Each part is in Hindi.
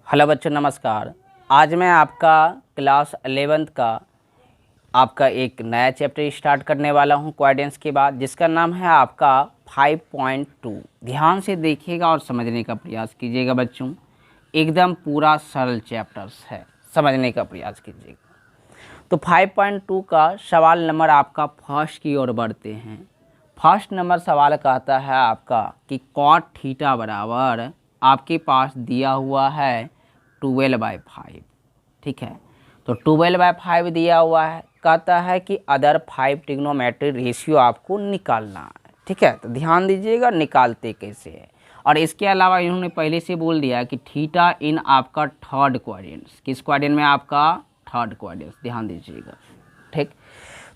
हेलो बच्चों, नमस्कार। आज मैं आपका क्लास 11th का आपका एक नया चैप्टर स्टार्ट करने वाला हूं कोऑर्डिनेट्स के बाद, जिसका नाम है आपका 5.2। ध्यान से देखिएगा और समझने का प्रयास कीजिएगा बच्चों। एकदम पूरा सरल चैप्टर्स है, समझने का प्रयास कीजिएगा। तो 5.2 का सवाल नंबर आपका फर्स्ट की ओर बढ़ते हैं। फर्स्ट नंबर सवाल कहता है आपका कि कॉट थीटा बराबर आपके पास दिया हुआ है 12/5। ठीक है, तो 12/5 दिया हुआ है। कहता है कि अदर 5 ट्रिग्नोमेट्रिक रेशियो आपको निकालना है। ठीक है, तो ध्यान दीजिएगा निकालते कैसे है। और इसके अलावा इन्होंने पहले से बोल दिया कि थीटा इन आपका थर्ड क्वाड्रेंट, किस क्वाड्रेंट में आपका थर्ड क्वाड्रेंट, ध्यान दीजिएगा। ठीक,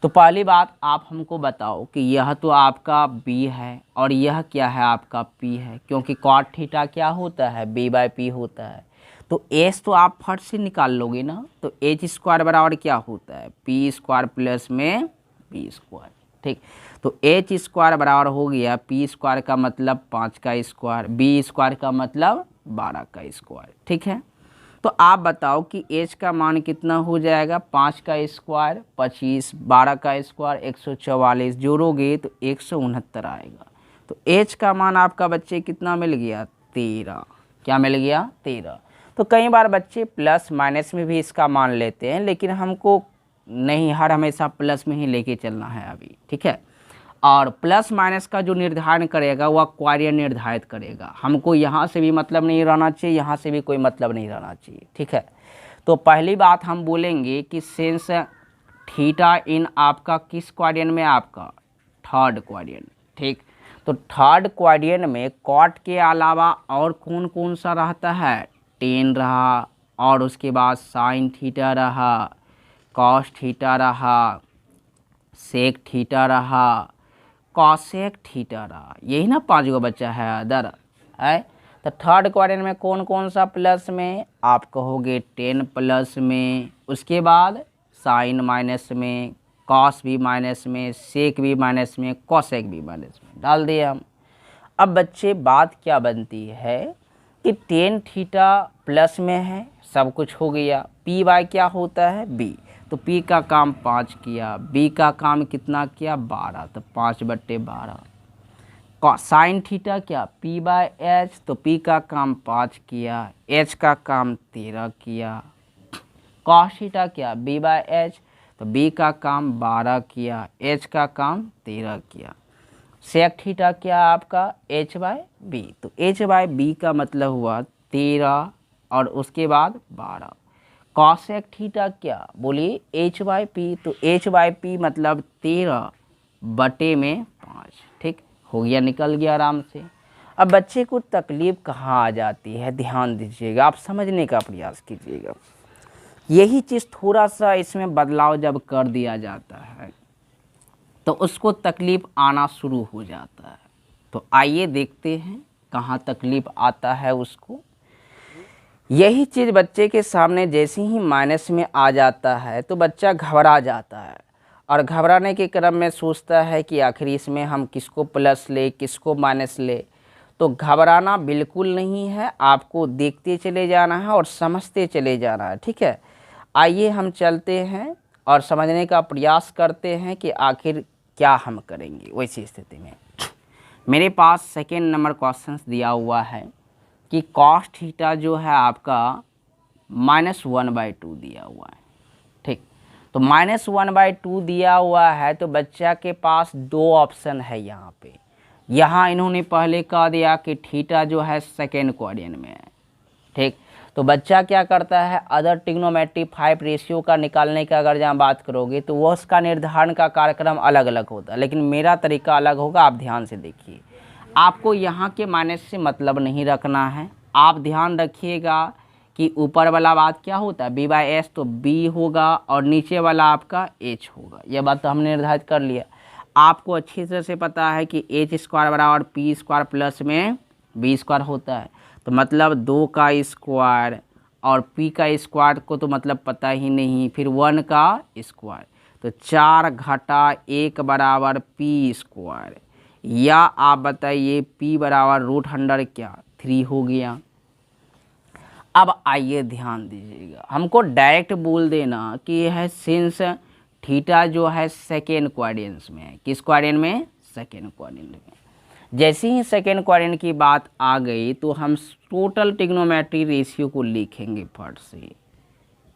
तो पहली बात आप हमको बताओ कि यह तो आपका बी है और यह क्या है आपका पी है, क्योंकि कॉट थीटा क्या होता है, b/p होता है। तो एच तो आप फट से निकाल लोगे ना, तो एच स्क्वायर बराबर क्या होता है, पी स्क्वायर प्लस में बी स्क्वायर। ठीक, तो एच स्क्वायर बराबर हो गया पी स्क्वायर का मतलब 5 का स्क्वायर, बी स्क्वायर का मतलब 12 का स्क्वायर। ठीक है, तो आप बताओ कि एच का मान कितना हो जाएगा, 5 का स्क्वायर 25, 12 का स्क्वायर 144, जोड़ोगे तो 169 आएगा। तो एच का मान आपका बच्चे कितना मिल गया, 13। क्या मिल गया, 13। तो कई बार बच्चे प्लस माइनस में भी इसका मान लेते हैं, लेकिन हमको नहीं हर हमेशा प्लस में ही लेके चलना है अभी। ठीक है, और प्लस माइनस का जो निर्धारण करेगा वह क्वाड्रेंट निर्धारित करेगा। हमको यहाँ से भी मतलब नहीं रहना चाहिए, यहाँ से भी कोई मतलब नहीं रहना चाहिए। ठीक है, तो पहली बात हम बोलेंगे कि सिंस थीटा इन आपका किस क्वाड्रेंट में, आपका थर्ड क्वाड्रेंट। ठीक, तो थर्ड क्वाड्रेंट में कॉट के अलावा और कौन कौन सा रहता है, टेन रहा, और उसके बाद साइन थीटा रहा, कॉस थीटा रहा, सेक थीटा रहा, कॉसेक थीटा रहा। यही ना 5 गो बच्चा है अदर है। तो थर्ड क्वाड्रेंट में कौन कौन सा प्लस में, आप कहोगे 10 प्लस में, उसके बाद साइन माइनस में, कॉस भी माइनस में, सेक भी माइनस में, कॉसेक भी माइनस में डाल दिए हम। अब बच्चे बात क्या बनती है कि 10 थीटा प्लस में है, सब कुछ हो गया। पी बाय क्या होता है, बी, तो पी का काम 5 किया, बी का काम कितना किया, 12, तो 5/12। साइन थीटा क्या, पी बाय एच, तो पी का काम 5 किया, एच का काम 13 किया। कॉस थीटा क्या, बी बाय एच, तो बी का काम 12 किया, एच का काम 13 किया। सेक थीटा क्या आपका, एच बाय बी, तो एच बाय बी का मतलब हुआ 13 और उसके बाद 12। कॉसेक थीटा क्या, बोलिए एच बाय पी, तो एच बाय पी मतलब 13/5। ठीक हो गया, निकल गया आराम से। अब बच्चे को तकलीफ कहाँ आ जाती है, ध्यान दीजिएगा, आप समझने का प्रयास कीजिएगा। यही चीज़ थोड़ा सा इसमें बदलाव जब कर दिया जाता है तो उसको तकलीफ आना शुरू हो जाता है। तो आइए देखते हैं कहाँ तकलीफ आता है उसको। यही चीज़ बच्चे के सामने जैसे ही माइनस में आ जाता है तो बच्चा घबरा जाता है, और घबराने के क्रम में सोचता है कि आखिर इसमें हम किसको प्लस ले किसको माइनस ले। तो घबराना बिल्कुल नहीं है, आपको देखते चले जाना है और समझते चले जाना है। ठीक है, आइए हम चलते हैं और समझने का प्रयास करते हैं कि आखिर क्या हम करेंगे। वैसी स्थिति में मेरे पास सेकेंड नंबर क्वेश्चन दिया हुआ है कि कॉस थीटा जो है आपका -1/2 दिया हुआ है। ठीक, तो -1/2 दिया हुआ है, तो बच्चा के पास दो ऑप्शन है यहाँ पे। यहाँ इन्होंने पहले कह दिया कि थीटा जो है सेकेंड क्वाड्रेंट में है। ठीक, तो बच्चा क्या करता है, अदर ट्रिग्नोमेट्रिक 5 रेशियो का निकालने का अगर जहाँ बात करोगे तो वह उसका निर्धारण का कार्यक्रम अलग अलग होता है, लेकिन मेरा तरीका अलग होगा। आप ध्यान से देखिए, आपको यहाँ के माइनस से मतलब नहीं रखना है। आप ध्यान रखिएगा कि ऊपर वाला बात क्या होता है, b/s, तो b होगा और नीचे वाला आपका h होगा। यह बात तो हमने निर्धारित कर लिया। आपको अच्छी तरह से पता है कि h स्क्वायर बराबर p स्क्वायर प्लस में b स्क्वायर होता है, तो मतलब 2 का स्क्वायर और p का स्क्वायर को तो मतलब पता ही नहीं, फिर 1 का स्क्वायर, तो 4 घटा 1 बराबर p स्क्वायर, या आप बताइए p बराबर √100 क्या 3 हो गया। अब आइए ध्यान दीजिएगा, हमको डायरेक्ट बोल देना कि यह है सिंस थीटा जो है सेकेंड क्वाड्रेंट में है। किस क्वाड्रेंट में? सेकेंड क्वाड्रेंट में। जैसे ही सेकेंड क्वाड्रेंट की बात आ गई तो हम टोटल ट्रिग्नोमेट्री रेशियो को लिखेंगे फट से,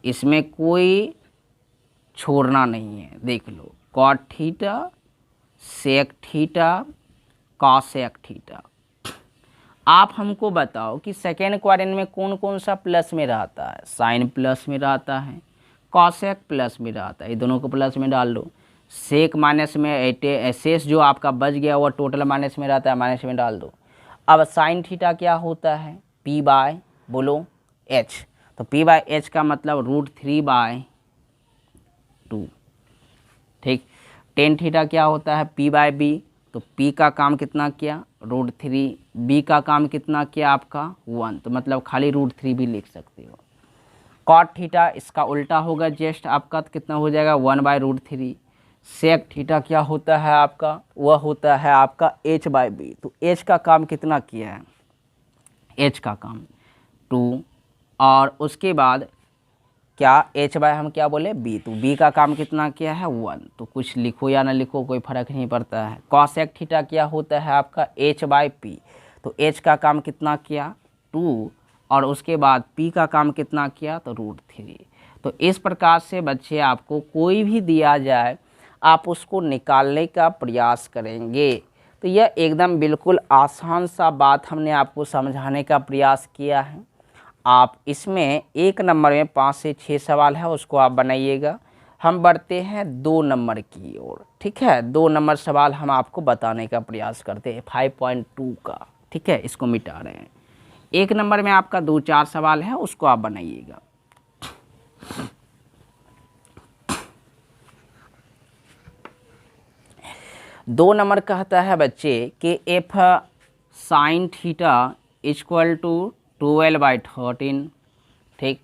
इसमें कोई छोड़ना नहीं है। देख लो, cot theta sec theta cosec theta. आप हमको बताओ कि सेकेंड क्वाड्रेंट में कौन कौन सा प्लस में रहता है? साइन प्लस में रहता है, कॉसेक प्लस में रहता है, ये दोनों को प्लस में डाल दो। सेक माइनस में, शेष जो आपका बच गया वो टोटल माइनस में रहता है, माइनस में डाल दो। अब साइन थीटा क्या होता है? पी बाय बोलो एच, तो पी बाय एच का मतलब √3/2। ठीक। टेन थीटा क्या होता है? पी बाय बी, तो पी का काम कितना किया? √3, बी का काम कितना किया आपका? 1, तो मतलब खाली √3 भी लिख सकते हो। कॉट थीटा इसका उल्टा होगा जस्ट आपका, तो कितना हो जाएगा? 1/√3। सेक थीटा क्या होता है आपका? वह होता है आपका h/b, तो h का काम कितना किया है? h का काम 2, और उसके बाद क्या h/ हम क्या बोले? b, तो b का काम कितना किया है? 1, तो कुछ लिखो या ना लिखो कोई फर्क नहीं पड़ता है। कॉसेक थीटा क्या होता है आपका? h/p, तो h का काम कितना किया? 2, और उसके बाद p का काम कितना किया? तो √3। तो इस प्रकार से बच्चे आपको कोई भी दिया जाए आप उसको निकालने का प्रयास करेंगे। तो यह एकदम बिल्कुल आसान सा बात हमने आपको समझाने का प्रयास किया है। आप इसमें 1 नंबर में 5 से 6 सवाल है, उसको आप बनाइएगा। हम बढ़ते हैं 2 नंबर की ओर। ठीक है, 2 नंबर सवाल हम आपको बताने का प्रयास करते हैं 5.2 का। ठीक है, इसको मिटा रहे हैं। 1 नंबर में आपका 2-4 सवाल है, उसको आप बनाइएगा। दो नंबर कहता है बच्चे कि if sine theta equal to 12/13। ठीक,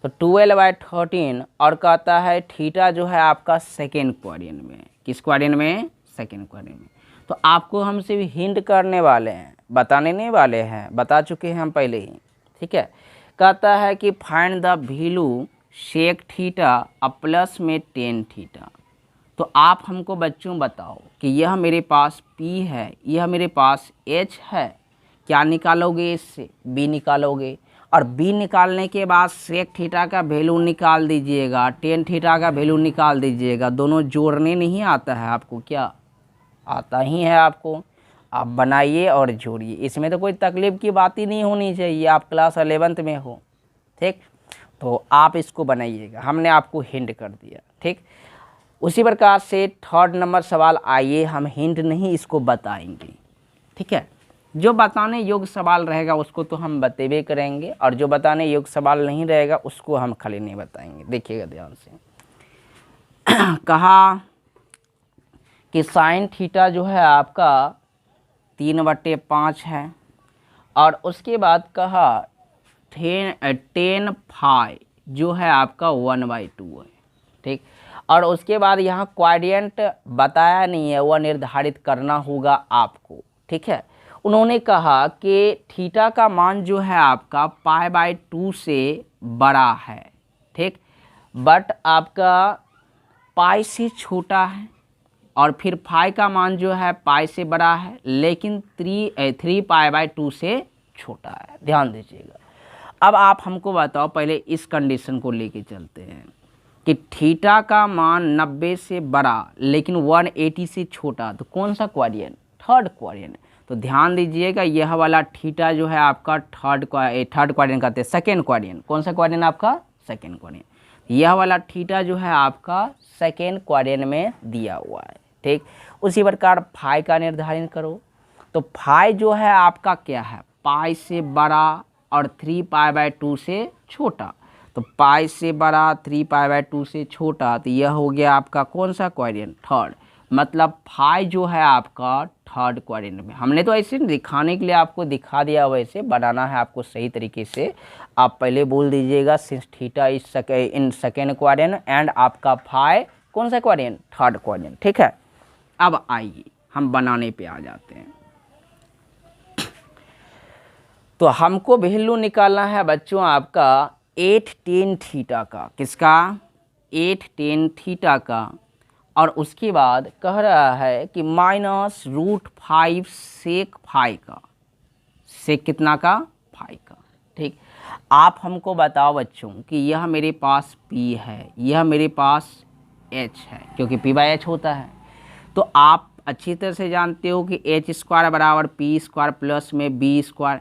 तो 12/13, और कहता है थीटा जो है आपका सेकेंड क्वाड्रेंट में। किस क्वाड्रेंट में? सेकेंड क्वाड्रेंट में। तो आपको हम सिर्फ हिंट करने वाले हैं, बताने नहीं वाले हैं, बता चुके हैं हम पहले ही। ठीक है, कहता है कि find the value sec theta plus में टेन थीटा। तो आप हमको बच्चों बताओ कि यह मेरे पास P है, यह मेरे पास H है, क्या निकालोगे? इससे B निकालोगे, और B निकालने के बाद सेक थीटा का वैल्यू निकाल दीजिएगा, टेन थीटा का वैल्यू निकाल दीजिएगा। दोनों जोड़ने नहीं आता है आपको? क्या आता ही है आपको? आप बनाइए और जोड़िए, इसमें तो कोई तकलीफ की बात ही नहीं होनी चाहिए। आप क्लास 11th में हो। ठीक, तो आप इसको बनाइएगा, हमने आपको हिंट कर दिया। ठीक, उसी प्रकार से 3rd नंबर सवाल, आइए हम हिंट नहीं इसको बताएंगे। ठीक है, जो बताने योग्य सवाल रहेगा उसको तो हम बतेबे करेंगे, और जो बताने योग्य सवाल नहीं रहेगा उसको हम खाली नहीं बताएंगे। देखिएगा ध्यान से। कहा कि साइन थीटा जो है आपका 3/5 है, और उसके बाद कहा टेन फाई जो है आपका 1/2 है। ठीक, और उसके बाद यहाँ क्वाड्रेंट बताया नहीं है, वह निर्धारित करना होगा आपको। ठीक है, उन्होंने कहा कि थीटा का मान जो है आपका π/2 से बड़ा है। ठीक, बट आपका पाई से छोटा है, और फिर फाई का मान जो है पाई से बड़ा है, लेकिन 3π/2 से छोटा है। ध्यान दीजिएगा। अब आप हमको बताओ, पहले इस कंडीशन को लेके चलते हैं कि थीटा का मान 90 से बड़ा लेकिन 180 से छोटा, तो कौन सा क्वाड्रेंट? 3rd quadrant. तो ध्यान दीजिएगा, यह वाला थीटा जो है आपका 3rd क्वाड्रेंट कहते हैं, सेकेंड क्वाड्रेंट। कौन सा क्वाड्रेंट आपका? Second quadrant. यह वाला थीटा जो है आपका सेकेंड क्वाड्रेंट में दिया हुआ है। ठीक, उसी प्रकार फाई का निर्धारण करो। तो फाई जो है आपका क्या है? पाई से बड़ा और 3π/2 से छोटा। तो पाई से बड़ा 3π/2 से छोटा, तो यह हो गया आपका कौन सा क्वाड्रेंट? 3rd। मतलब फाई जो है आपका 3rd क्वाड्रेंट में। हमने तो ऐसे दिखाने के लिए आपको दिखा दिया, वैसे बनाना है आपको सही तरीके से। आप पहले बोल दीजिएगा since theta is in second quadrant and आपका फाई कौन सा क्वाड्रेंट? 3rd quadrant. ठीक है, अब आइए हम बनाने पे आ जाते हैं। तो हमको वैल्यू निकालना है बच्चों आपका 8 tan थीटा का। किसका? 8 tan थीटा का। और उसके बाद कह रहा है कि -√5 sec फाई का। सेक कितना का? फाई का। ठीक, आप हमको बताओ बच्चों कि यह मेरे पास P है, यह मेरे पास H है, क्योंकि P/H होता है। तो आप अच्छी तरह से जानते हो कि H² बराबर P² प्लस में B²।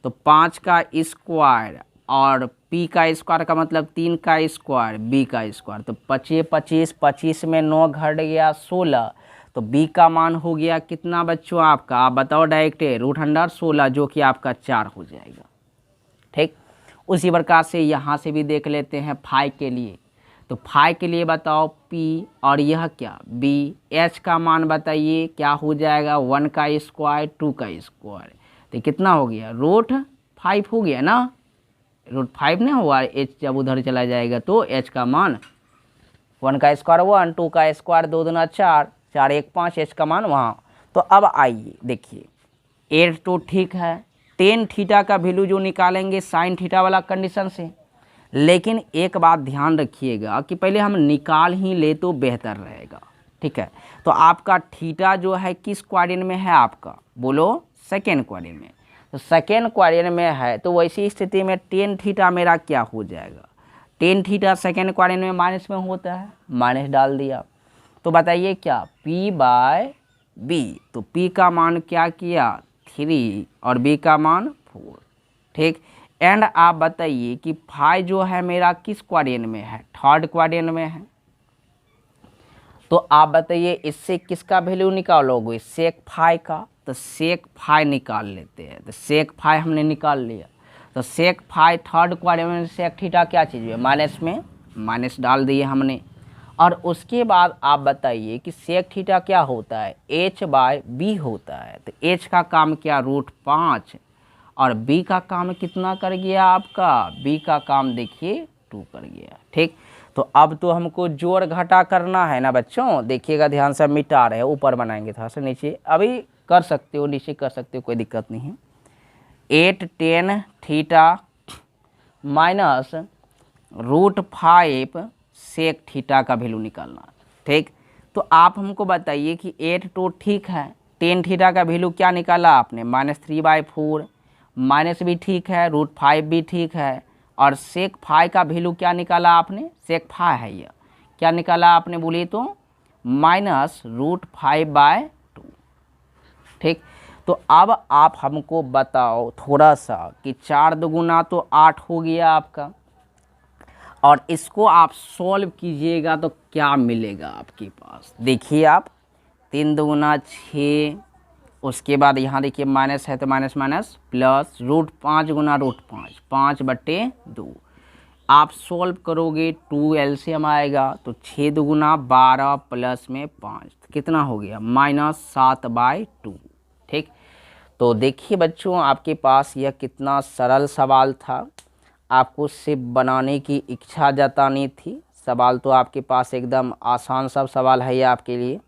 तो 5 का स्क्वायर और P का स्क्वायर का मतलब 3 का स्क्वायर, B का स्क्वायर। तो 25 25 25 में 9 घट गया 16। तो B का मान हो गया कितना बच्चों आपका? आप बताओ डायरेक्ट, √16 जो कि आपका 4 हो जाएगा। ठीक, उसी प्रकार से यहाँ से भी देख लेते हैं फाई के लिए। तो फाई के लिए बताओ P और यह क्या B। H का मान बताइए क्या हो जाएगा? 1 का स्क्वायर 2 का स्क्वायर। तो कितना हो गया? √5 हो गया ना। √5 नहीं हुआ? H जब उधर चला जाएगा तो H का मान 1 का स्क्वायर 1, 2 का स्क्वायर 2 दूना 4, 4 1 5, H का मान वहाँ। तो अब आइए देखिए, 8 तो ठीक है, tan थीटा का वैल्यू जो निकालेंगे sin थीटा वाला कंडीशन से। लेकिन एक बात ध्यान रखिएगा कि पहले हम निकाल ही ले तो बेहतर रहेगा। ठीक है, तो आपका थीटा जो है किस क्वाड्रेंट में है आपका? बोलो, सेकेंड क्वाड्रेंट में। तो सेकेंड क्वाड्रेंट में है तो वैसी स्थिति में tan थीटा मेरा क्या हो जाएगा? tan थीटा सेकेंड क्वाड्रेंट में माइनस में होता है, माइनस डाल दिया। तो बताइए क्या? P/B। तो P का मान क्या किया? 3 और B का मान 4। ठीक, एंड आप बताइए कि फाई जो है मेरा किस क्वाड्रेंट में है? थर्ड क्वाड्रेंट में है। तो आप बताइए इससे किसका वैल्यू निकालोगे? सेक फाई का। तो सेक फाई निकाल लेते हैं। तो सेक फाई हमने निकाल लिया। तो सेक फाई थर्ड क्वाड्रेंट में सेक थीटा क्या चीज़ है? माइनस में माइनस डाल दिए हमने। और उसके बाद आप बताइए कि सेक थीटा क्या होता है? H/B होता है। तो H का काम क्या? √5। और B का काम कितना कर गया आपका? B का काम देखिए 2 कर गया। ठीक, तो अब तो हमको जोड़ घटा करना है ना बच्चों। देखिएगा ध्यान से, मिटा रहे हैं, ऊपर बनाएंगे थोड़ा सा, नीचे अभी कर सकते हो, नीचे कर सकते हो, कोई दिक्कत नहीं है। 8 tan theta minus √5 sec theta का वैल्यू निकालना। ठीक, तो आप हमको बताइए कि 8 तो ठीक है, tan थीटा का वैल्यू क्या निकाला आपने? -3/4। माइनस भी ठीक है, √5 भी ठीक है, और सेक फाई का वैल्यू क्या निकाला आपने? सेक फाई है यह, क्या निकाला आपने बोलिए तो? -√5/2। ठीक, तो अब आप हमको बताओ थोड़ा सा कि 4 दुगुना तो 8 हो गया आपका, और इसको आप सॉल्व कीजिएगा तो क्या मिलेगा आपके पास? देखिए आप, 3 दुगुना 6, उसके बाद यहाँ देखिए माइनस है तो माइनस माइनस प्लस, √5 गुना √5, 5/2। आप सॉल्व करोगे 2 LCM आएगा तो 6 दुगुना 12 प्लस में 5, कितना हो गया? -7/2। ठीक, तो देखिए बच्चों, आपके पास यह कितना सरल सवाल था। आपको सिर्फ बनाने की इच्छा जतानी थी। सवाल तो आपके पास एकदम आसान सब सवाल है ये आपके लिए।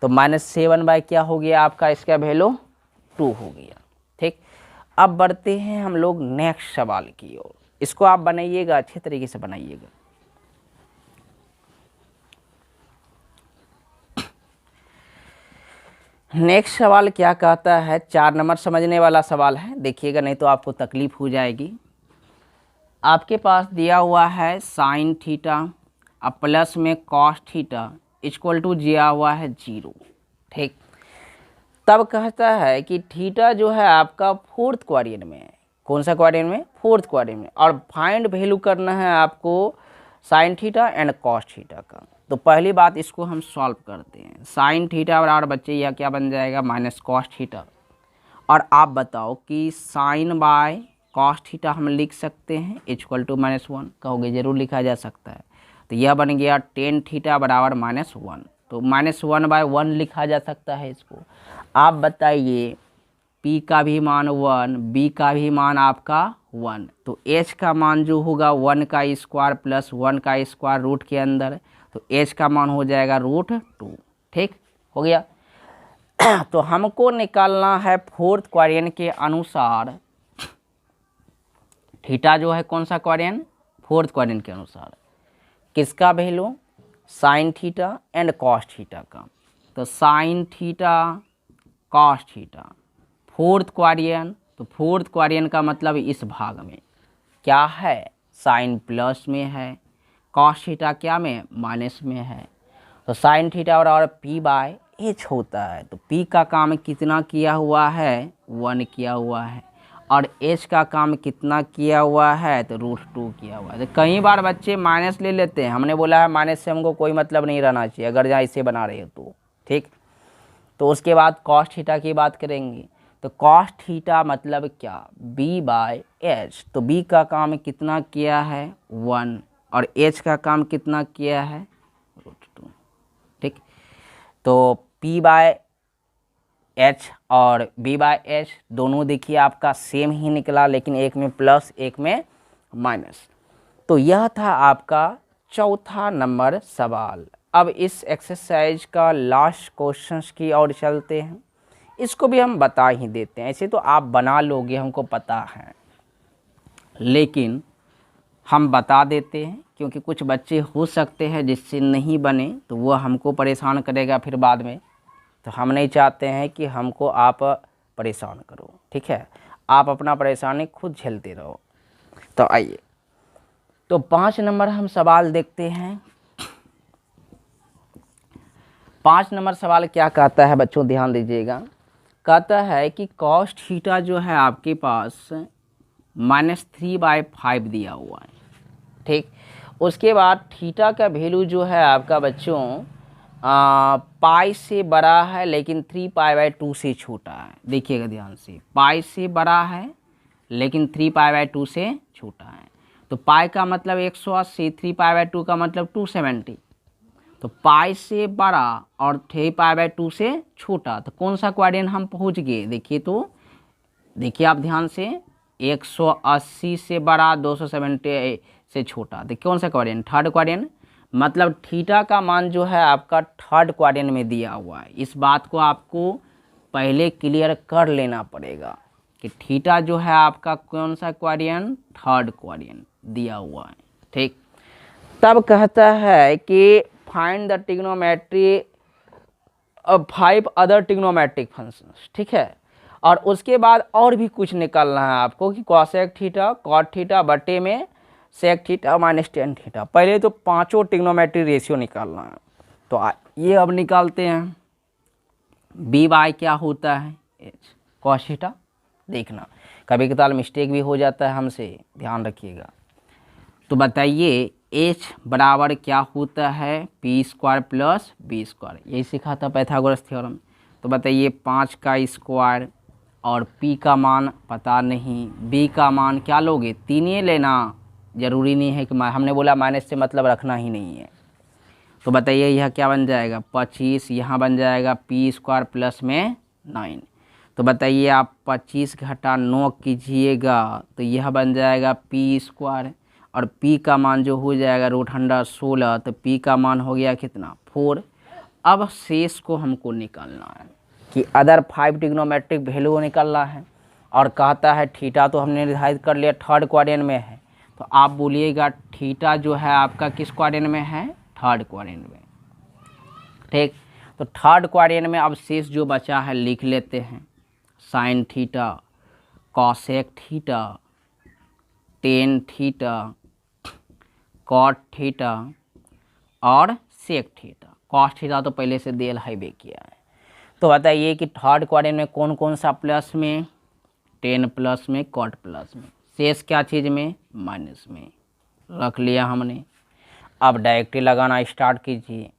तो -7 क्या हो गया आपका? इसका वैल्यू 2 हो गया। ठीक, अब बढ़ते हैं हम लोग नेक्स्ट सवाल की ओर। इसको आप बनाइएगा, अच्छे तरीके से बनाइएगा। नेक्स्ट सवाल क्या कहता है? 4 नंबर समझने वाला सवाल है, देखिएगा नहीं तो आपको तकलीफ हो जाएगी। आपके पास दिया हुआ है sin थीटा अब प्लस में cos थीटा इक्वल टू दिया हुआ है 0। ठीक, तब कहता है कि थीटा जो है आपका फोर्थ क्वाड्रेंट में है। कौन सा क्वाड्रेंट में? फोर्थ क्वाड्रेंट में। और फाइंड वैल्यू करना है आपको sin theta and cos theta का। तो पहली बात इसको हम सॉल्व करते हैं। sin थीटा बराबर बच्चे यह क्या बन जाएगा? -cos theta. और आप बताओ कि sin/cos थीटा हम लिख सकते हैं इक्वल टू -1। कहोगे जरूर लिखा जा सकता है। तो यह बन गया tan थीटा बराबर -1। तो -1/1 लिखा जा सकता है इसको। आप बताइए P का भी मान 1, B का भी मान आपका 1, तो H का मान जो होगा 1 का स्क्वायर प्लस 1 का स्क्वायर रूट के अंदर, तो H का मान हो जाएगा √2। ठीक हो गया। तो हमको निकालना है फोर्थ क्वाड्रेंट के अनुसार थीटा जो है कौन सा क्वाड्रेंट, फोर्थ क्वाड्रेंट के अनुसार। किसका value, sine theta and cos theta का। तो sine theta cos theta fourth quadrant, तो फोर्थ क्वाड्रेंट का मतलब इस भाग में क्या है, साइन प्लस में है, कॉस थीटा क्या में, माइनस में है। तो साइन थीटा और पी बाय एच होता है। तो पी का काम कितना किया हुआ है, 1 किया हुआ है, और एच का काम कितना किया हुआ है, तो √2 किया हुआ है। तो कई बार बच्चे माइनस ले लेते हैं, हमने बोला है माइनस से हमको कोई मतलब नहीं रहना चाहिए अगर जहाँ इसे बना रहे हो तो, ठीक। तो उसके बाद कॉस थीटा की बात करेंगे। तो कॉस थीटा मतलब क्या, बी बाय एच। तो बी का काम कितना किया है, 1, और एच का काम कितना किया है, √2, ठीक। तो पी बाय एच और बी बाय एच दोनों देखिए आपका सेम ही निकला, लेकिन एक में प्लस एक में माइनस। तो यह था आपका चौथा नंबर सवाल। अब इस एक्सरसाइज का लास्ट क्वेश्चंस की ओर चलते हैं। इसको भी हम बता ही देते हैं, ऐसे तो आप बना लोगे हमको पता है, लेकिन हम बता देते हैं क्योंकि कुछ बच्चे हो सकते हैं जिससे नहीं बने तो वो हमको परेशान करेगा फिर बाद में। तो हम नहीं चाहते हैं कि हमको आप परेशान करो, ठीक है। आप अपना परेशानी खुद झेलते रहो। तो आइए, तो 5 नंबर हम सवाल देखते हैं। 5 नंबर सवाल क्या कहता है बच्चों, ध्यान दीजिएगा। कहता है कि कॉस थीटा जो है आपके पास -3/5 दिया हुआ है, ठीक। उसके बाद थीटा का वैल्यू जो है आपका बच्चों पाई से बड़ा है लेकिन 3π/2 से छोटा है। देखिएगा ध्यान से, पाई से बड़ा है लेकिन 3π/2 से छोटा है। तो पाई का मतलब 180, 3π/2 का मतलब 270। तो पाई से बड़ा और 3π/2 से छोटा, तो कौन सा क्वाड्रेंट हम पहुंच गए, देखिए। तो देखिए आप ध्यान से, 180 से बड़ा, 270 से छोटा, तो कौन सा क्वाड्रेंट, थर्ड क्वाड्रेंट। मतलब थीटा का मान जो है आपका थर्ड क्वाड्रेंट में दिया हुआ है। इस बात को आपको पहले क्लियर कर लेना पड़ेगा कि थीटा जो है आपका कौन सा क्वाड्रेंट, थर्ड क्वाड्रेंट दिया हुआ है, ठीक। तब कहता है कि find the trigonometry of 5 other trigonometric functions, ठीक है। और उसके बाद और भी कुछ निकालना है आपको कि कॉसेक थीटा कॉट थीटा बटे में सेक थीटा -tan थीटा। पहले तो पांचों ट्रिग्नोमेट्रिक रेशियो निकालना है। तो ये अब निकालते हैं। बी बाय क्या होता है, एच कॉस थीटा। देखना कभी कभार मिस्टेक भी हो जाता है हमसे, ध्यान रखिएगा। तो बताइए एच बराबर क्या होता है, p² + b²। यही सीखा था पाइथागोरस थ्योरम। तो बताइए 5 का स्क्वायर और p का मान पता नहीं, b का मान क्या लोगे, 3 ही लेना, ज़रूरी नहीं है कि हमने बोला माइनस से मतलब रखना ही नहीं है। तो बताइए यह क्या बन जाएगा, 25, यहाँ बन जाएगा p² + में 9। तो बताइए आप 25 घटा 9 कीजिएगा तो यह बन जाएगा p², और p का मान जो हो जाएगा √16। तो p का मान हो गया कितना, 4। अब शेष को हमको निकालना है कि अदर 5 ट्रिग्नोमेट्रिक वैल्यू निकालना है। और कहता है थीटा तो हमने निर्धारित कर लिया थर्ड क्वाड्रेंट में है। तो आप बोलिएगा थीटा जो है आपका किस क्वाड्रेंट में है, थर्ड क्वाड्रेंट में, ठीक। तो थर्ड क्वाड्रेंट में अब शेष जो बचा है लिख लेते हैं। Sine theta, cosec theta, tan theta, cot theta और सेक थीटा। कॉस थीटा तो पहले से देल हाईवे किया है। तो बताइए कि थर्ड क्वाड्रेंट में कौन कौन सा प्लस में, टेन प्लस में, कॉट प्लस में, शेष क्या चीज़ में, माइनस में रख लिया हमने। अब डायरेक्टली लगाना स्टार्ट कीजिए।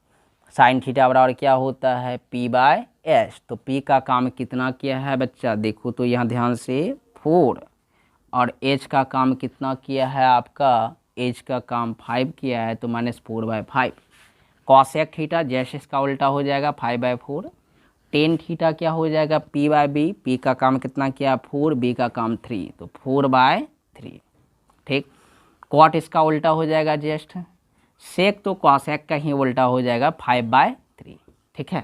साइन थीटा बराबर क्या होता है, p/s। तो p का काम कितना किया है बच्चा, देखो तो यहाँ ध्यान से 4, और h का काम कितना किया है आपका, h का काम 5 किया है, तो -4/5। कॉसेक थीटा जैसे इसका उल्टा हो जाएगा 5/4। टेन थीटा क्या हो जाएगा, p/b। p का काम कितना किया, 4, b का काम 3, तो 4/3, ठीक। कॉट इसका उल्टा हो जाएगा जस्ट, सेक तो कॉसेक का ही उल्टा हो जाएगा 5/3, ठीक है।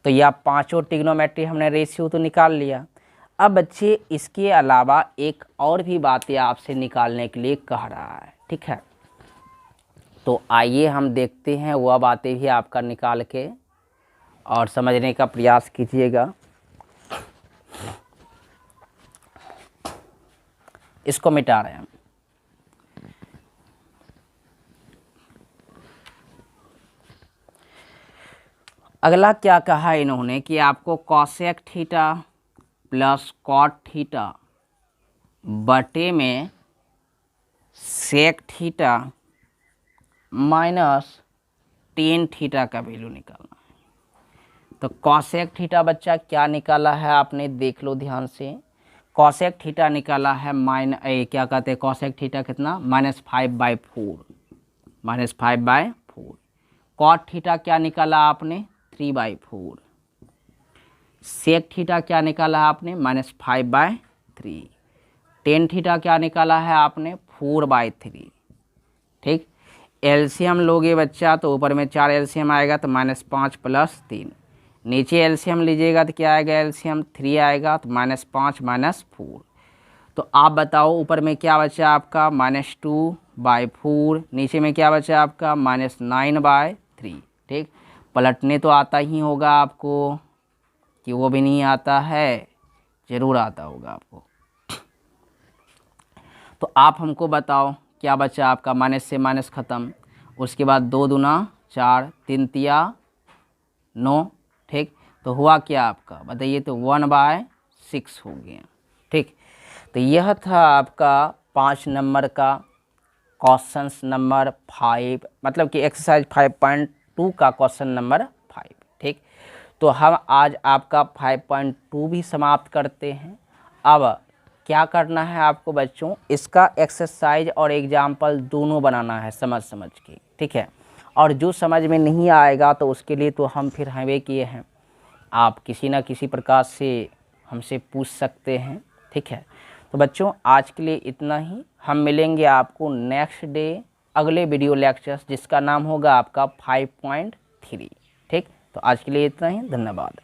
तो यह पांचों ट्रिग्नोमेट्री हमने रेशियो तो निकाल लिया। अब बच्चे इसके अलावा एक और भी बातें आपसे निकालने के लिए कह रहा है, ठीक है। तो आइए हम देखते हैं वह बातें भी आपका निकाल के और समझने का प्रयास कीजिएगा। इसको मिटा रहे हैं हम। अगला क्या कहा इन्होंने कि आपको cosec theta plus cot theta बटे में sec theta minus ten theta का वैल्यू निकालना है। तो कॉसेक थीटा बच्चा क्या निकाला है आपने, देख लो ध्यान से। कॉसेक थीटा निकाला है क्या कहते हैं, कॉसेक थीटा कितना, -5/4, -5/4। कॉट थीटा क्या निकाला आपने, 3/4। सेक थीटा क्या निकाला है आपने, -5/3। टेन थीटा क्या निकाला है आपने, 4/3। ठीक, एलसीएम लोगे बच्चा तो ऊपर में 4 एलसीएम आएगा तो -5 + 3। नीचे एलसीएम लीजिएगा तो क्या आएगा, एलसीएम 3 आएगा तो -5 - 4। तो आप बताओ ऊपर में क्या बचा आपका, -2/4। नीचे में क्या बचा आपका, -9/3। ठीक, पलटने तो आता ही होगा आपको कि वो भी नहीं आता है, ज़रूर आता होगा आपको। तो आप हमको बताओ क्या बचा आपका, माइनस से माइनस ख़त्म, उसके बाद 2 दूना 4, 3 तिया 9। ठीक, तो हुआ क्या आपका बताइए, तो 1/6 हो गया। ठीक, तो यह था आपका 5 नंबर का क्वेश्चन नंबर 5, मतलब कि एक्सरसाइज 5.2 का क्वेश्चन नंबर 5। ठीक, तो हम आज आपका 5.2 भी समाप्त करते हैं। अब क्या करना है आपको बच्चों, इसका एक्सरसाइज और एग्जाम्पल दोनों बनाना है समझ समझ के, ठीक है। और जो समझ में नहीं आएगा तो उसके लिए तो हम फिर हमें किए हैं, आप किसी न किसी प्रकार से हमसे पूछ सकते हैं, ठीक है। तो बच्चों आज के लिए इतना ही, हम मिलेंगे आपको नेक्स्ट डे अगले वीडियो लेक्चर्स जिसका नाम होगा आपका 5.3। ठीक, तो आज के लिए इतना ही, धन्यवाद।